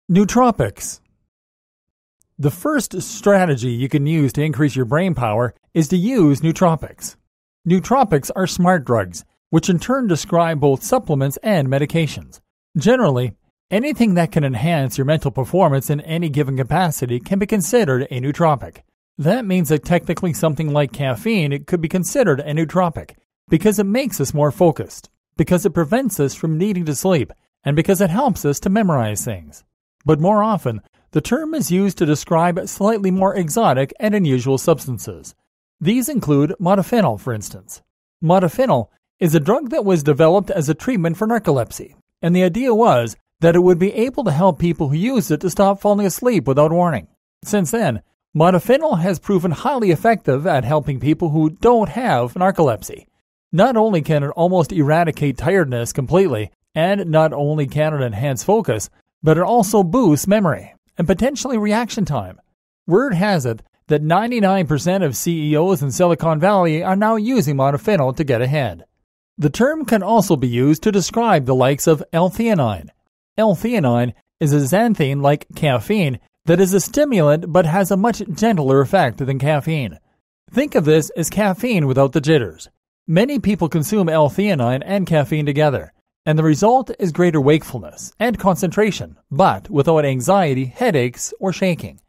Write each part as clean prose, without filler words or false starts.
Nootropics. The first strategy you can use to increase your brain power is to use nootropics. Nootropics are smart drugs, which in turn describe both supplements and medications. Generally, anything that can enhance your mental performance in any given capacity can be considered a nootropic. That means that technically something like caffeine could be considered a nootropic because it makes us more focused, because it prevents us from needing to sleep, and because it helps us to memorize things. But more often, the term is used to describe slightly more exotic and unusual substances. These include modafinil, for instance. Modafinil is a drug that was developed as a treatment for narcolepsy, and the idea was that it would be able to help people who used it to stop falling asleep without warning. Since then, modafinil has proven highly effective at helping people who don't have narcolepsy. Not only can it almost eradicate tiredness completely, and not only can it enhance focus, but it also boosts memory and potentially reaction time. Word has it that 99% of CEOs in Silicon Valley are now using modafinil to get ahead. The term can also be used to describe the likes of L-theanine. L-theanine is a xanthine like caffeine that is a stimulant but has a much gentler effect than caffeine. Think of this as caffeine without the jitters. Many people consume L-theanine and caffeine together, and the result is greater wakefulness and concentration, but without anxiety, headaches, or shaking.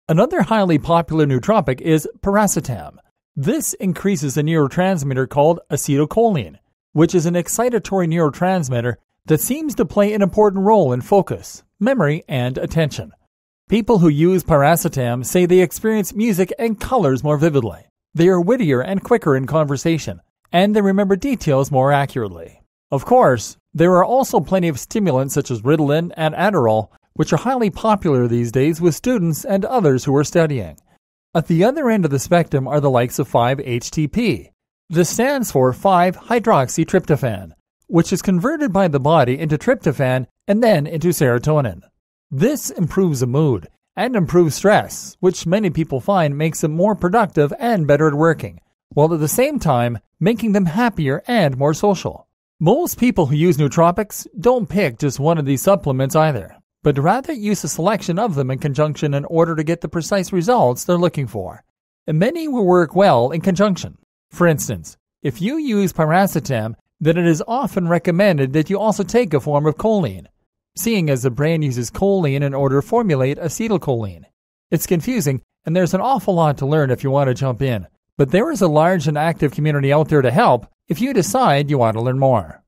Another highly popular nootropic is piracetam. This increases a neurotransmitter called acetylcholine, which is an excitatory neurotransmitter that seems to play an important role in focus, memory, and attention. People who use piracetam say they experience music and colors more vividly. They are wittier and quicker in conversation, and they remember details more accurately. Of course, there are also plenty of stimulants such as Ritalin and Adderall, which are highly popular these days with students and others who are studying. At the other end of the spectrum are the likes of 5-HTP. This stands for 5-hydroxytryptophan, which is converted by the body into tryptophan and then into serotonin. This improves the mood and improves stress, which many people find makes them more productive and better at working, while at the same time making them happier and more social. Most people who use nootropics don't pick just one of these supplements either, but rather use a selection of them in conjunction in order to get the precise results they're looking for. And many will work well in conjunction. For instance, if you use piracetam, then it is often recommended that you also take a form of choline, seeing as the brain uses choline in order to formulate acetylcholine. It's confusing, and there's an awful lot to learn if you want to jump in, but there is a large and active community out there to help if you decide you want to learn more.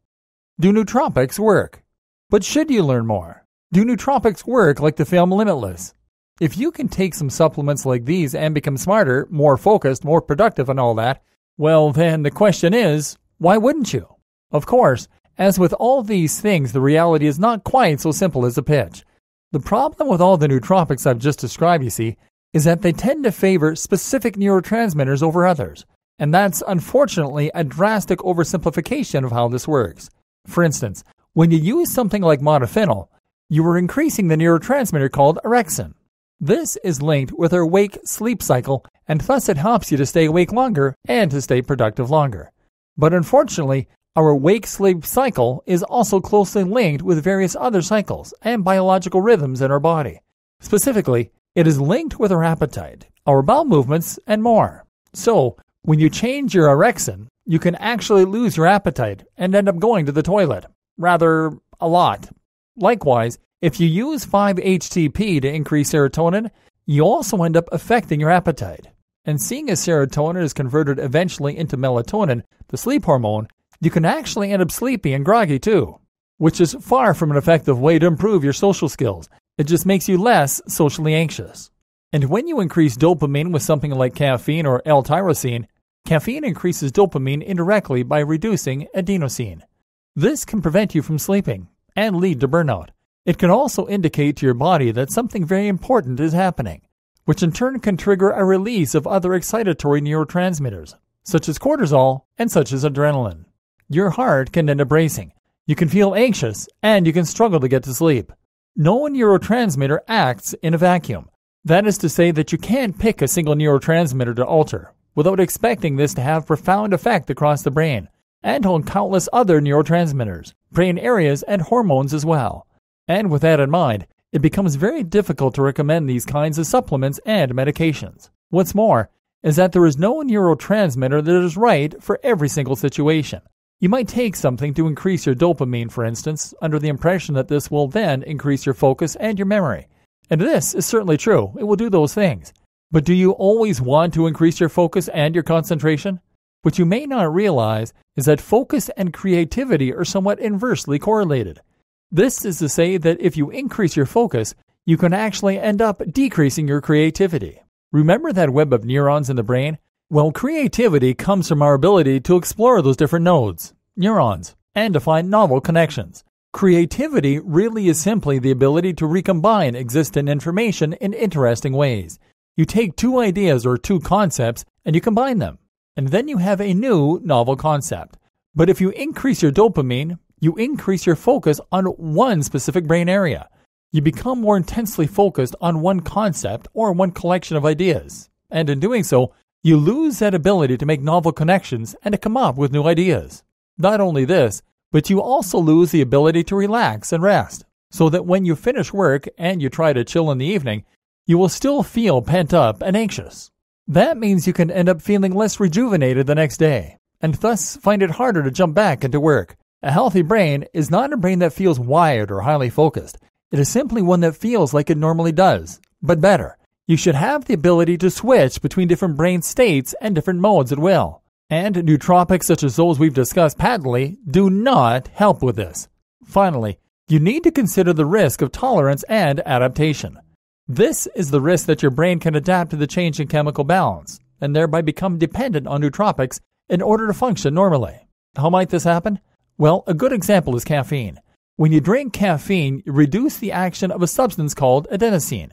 Do nootropics work? But should you learn more? Do nootropics work like the film Limitless? If you can take some supplements like these and become smarter, more focused, more productive and all that, well then the question is, why wouldn't you? Of course, as with all these things, the reality is not quite so simple as a pitch. The problem with all the nootropics I've just described, you see, is that they tend to favor specific neurotransmitters over others. And that's unfortunately a drastic oversimplification of how this works. For instance, when you use something like modafinil, you are increasing the neurotransmitter called orexin. This is linked with our wake-sleep cycle, and thus it helps you to stay awake longer and to stay productive longer. But unfortunately, our wake-sleep cycle is also closely linked with various other cycles and biological rhythms in our body. Specifically, it is linked with our appetite, our bowel movements, and more. So, when you change your orexin, you can actually lose your appetite and end up going to the toilet. Rather, a lot. Likewise, if you use 5-HTP to increase serotonin, you also end up affecting your appetite. And seeing as serotonin is converted eventually into melatonin, the sleep hormone, you can actually end up sleepy and groggy too, which is far from an effective way to improve your social skills. It just makes you less socially anxious. And when you increase dopamine with something like caffeine or L-tyrosine, caffeine increases dopamine indirectly by reducing adenosine. This can prevent you from sleeping and lead to burnout. It can also indicate to your body that something very important is happening, which in turn can trigger a release of other excitatory neurotransmitters, such as cortisol and such as adrenaline. Your heart can end up racing. You can feel anxious, and you can struggle to get to sleep. No neurotransmitter acts in a vacuum. That is to say that you can't pick a single neurotransmitter to alter without expecting this to have profound effect across the brain and on countless other neurotransmitters, brain areas, and hormones as well. And with that in mind, it becomes very difficult to recommend these kinds of supplements and medications. What's more is that there is no neurotransmitter that is right for every single situation. You might take something to increase your dopamine, for instance, under the impression that this will then increase your focus and your memory. And this is certainly true. It will do those things. But do you always want to increase your focus and your concentration? What you may not realize is that focus and creativity are somewhat inversely correlated. This is to say that if you increase your focus, you can actually end up decreasing your creativity. Remember that web of neurons in the brain? Well, creativity comes from our ability to explore those different nodes, neurons, and to find novel connections. Creativity really is simply the ability to recombine existing information in interesting ways. You take two ideas or two concepts and you combine them, and then you have a new novel concept. But if you increase your dopamine, you increase your focus on one specific brain area. You become more intensely focused on one concept or one collection of ideas. And in doing so, you lose that ability to make novel connections and to come up with new ideas. Not only this, but you also lose the ability to relax and rest, so that when you finish work and you try to chill in the evening, you will still feel pent up and anxious. That means you can end up feeling less rejuvenated the next day, and thus find it harder to jump back into work. A healthy brain is not a brain that feels wired or highly focused. It is simply one that feels like it normally does, but better. You should have the ability to switch between different brain states and different modes at will. And nootropics such as those we've discussed patently do not help with this. Finally, you need to consider the risk of tolerance and adaptation. This is the risk that your brain can adapt to the change in chemical balance, and thereby become dependent on nootropics in order to function normally. How might this happen? Well, a good example is caffeine. When you drink caffeine, you reduce the action of a substance called adenosine.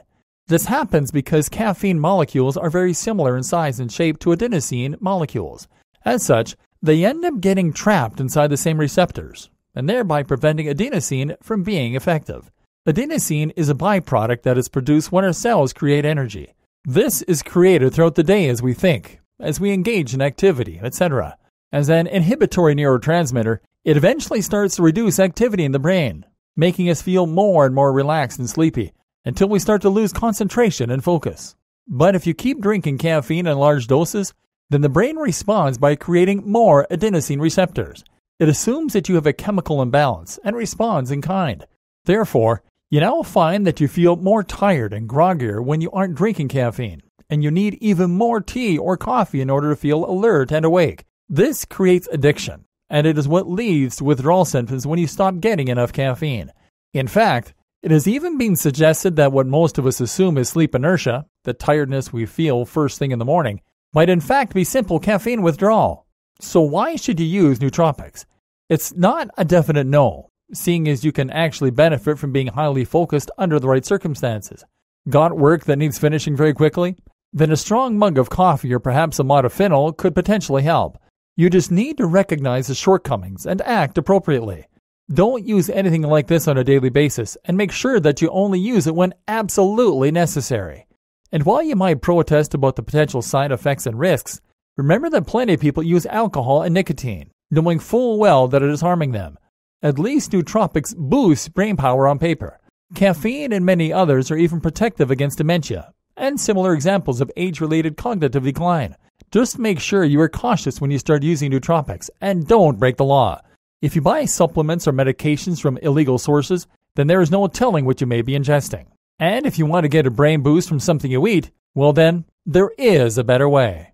This happens because caffeine molecules are very similar in size and shape to adenosine molecules. As such, they end up getting trapped inside the same receptors, and thereby preventing adenosine from being effective. Adenosine is a byproduct that is produced when our cells create energy. This is created throughout the day as we think, as we engage in activity, etc. As an inhibitory neurotransmitter, it eventually starts to reduce activity in the brain, making us feel more and more relaxed and sleepy, until we start to lose concentration and focus. But if you keep drinking caffeine in large doses, then the brain responds by creating more adenosine receptors. It assumes that you have a chemical imbalance and responds in kind. Therefore, you now find that you feel more tired and groggier when you aren't drinking caffeine, and you need even more tea or coffee in order to feel alert and awake. This creates addiction, and it is what leads to withdrawal symptoms when you stop getting enough caffeine. In fact, it has even been suggested that what most of us assume is sleep inertia, the tiredness we feel first thing in the morning, might in fact be simple caffeine withdrawal. So why should you use nootropics? It's not a definite no, seeing as you can actually benefit from being highly focused under the right circumstances. Got work that needs finishing very quickly? Then a strong mug of coffee or perhaps a modafinil could potentially help. You just need to recognize the shortcomings and act appropriately. Don't use anything like this on a daily basis, and make sure that you only use it when absolutely necessary. And while you might protest about the potential side effects and risks, remember that plenty of people use alcohol and nicotine, knowing full well that it is harming them. At least nootropics boost brain power on paper. Caffeine and many others are even protective against dementia, and similar examples of age-related cognitive decline. Just make sure you are cautious when you start using nootropics, and don't break the law. If you buy supplements or medications from illegal sources, then there is no telling what you may be ingesting. And if you want to get a brain boost from something you eat, well then, there is a better way.